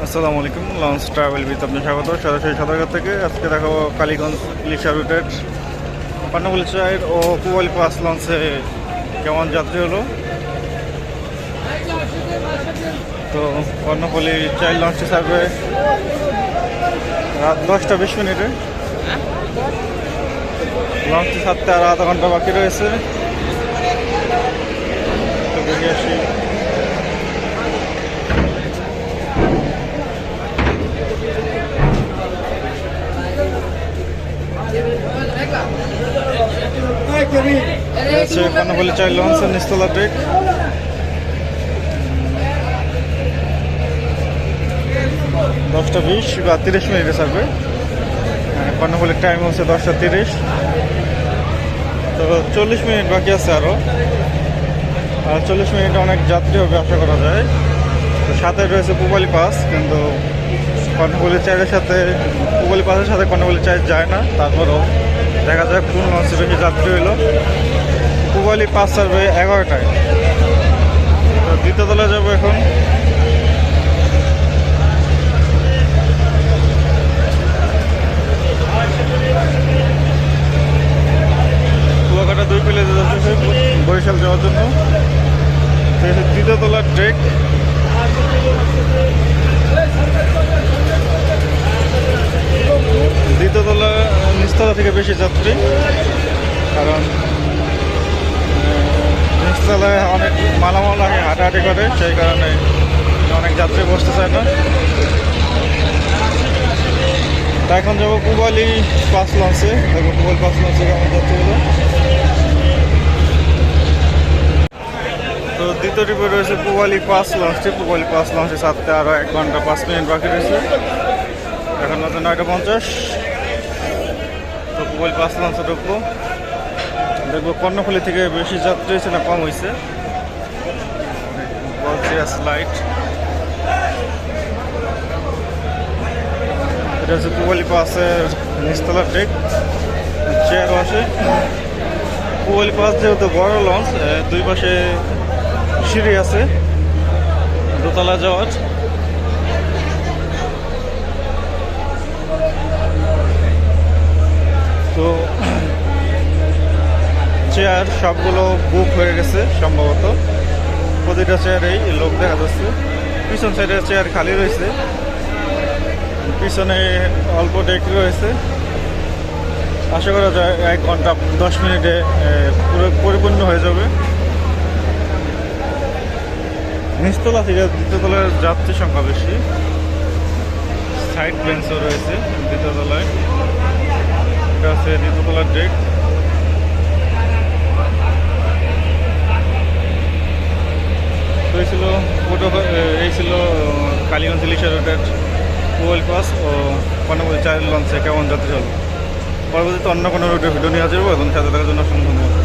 আসসালামু আলাইকুম। Launch travel বিথ আপনার স্বাগত সরাসরি সাঁতারঘাট থেকে। আজকে দেখাবো কালীগঞ্জ ইলিশা রুটের পান্নাবুলি চাইর ও পুবালি পাস লঞ্চে কেমন যাত্রী হলো। তো পান্নাবুলি চাইর লঞ্চটি ছাড়বে রাত 10:20। লঞ্চটি ছাড়তে আর আধা ঘন্টা বাকি রয়েছে। তো দেখে আসি। পান্নাবুলি চাইর লঞ্চের নিচতলা ডেক। দশটা 20 বা 30 মিনিটে ছাড়বে। পান্নাবুলির টাইম হচ্ছে 10:30। তো 40 মিনিট বাকি আছে আরও। আর 40 মিনিটে অনেক যাত্রী হবে আশা করা যায়। তো সাথে রয়েছে পুবালি পাস, কিন্তু পান্নাবুলি চাইরের সাথে পুবালি পাসের সাথে পান্নাবুলি চাইর যায় না। তারপরেও দেখা যায় কোন লঞ্চে বেশি যাত্রী হইলো। পুবালি পাস ছাড়বে 11টায়। তো দ্বিতীয় তলায় যাবো এখন। কুয়াকাটা 2 পিলে যাচ্ছে বরিশাল যাওয়ার জন্য। দ্বিতীয় তলার ট্রেক। দ্বিতীয় তলা নিচতলা থেকে বেশি যাত্রী, কারণ নিচতলায় অনেক মালামাল আগে হাঁটাহাঁটি করে, সেই কারণে অনেক যাত্রী বসতে চায় না। তা এখন যাবো পুবালি পাস লঞ্চে। দেখবো পুবালি পাস লঞ্চে কেমন যাত্রী হলো। তো দ্বিতীয় ট্রিপে রয়েছে পুবালি পাস লঞ্চটি। পুবালি পাস লঞ্চে ছাড়তে আরও 1 ঘন্টা 5 মিনিট বাকি রয়েছে। এখন বাজে 9:50। তো পুবালি পাস লঞ্চে ঢুকবো। দেখবো কর্ণফুলি থেকে বেশি যাত্রী হয়েছে না কম হয়েছে। লাইট, এটা হচ্ছে পুবালি পাসের নিচতলার ডেক। চেয়ারও আসে। পুবালি পাস যেহেতু বড় লঞ্চ, 2 পাশে সিঁড়ি আছে দোতলা যাওয়ার। তো চেয়ার সবগুলো বুক হয়ে গেছে সম্ভবত। প্রতিটা চেয়ারেই লোক দেখা যাচ্ছে। পিছন সাইডের চেয়ার খালি রয়েছে, পিছনে অল্প ডেক রয়েছে। আশা করা যায় 1 ঘন্টা 10 মিনিটে পুরো পরিপূর্ণ হয়ে যাবে। নিচতলা থেকে দ্বিতীয় তলার যাত্রী সংখ্যা বেশি। সাইড বেঞ্চও রয়েছে দ্বিতীয় তলায়। এটা হচ্ছে দ্বিতীয় তলার ডেক। তো এই ছিল কালীগঞ্জ ইলিশা রুটের পুবালি পাস ও পান্নাবুলি চাইর লঞ্চে কেমন যাত্রী হলো। পরবর্তীতে অন্য কোনো রুটের ভিডিও নিয়ে আসবো। এবং সাথে থাকার জন্য অসংখ্য ধন্যবাদ।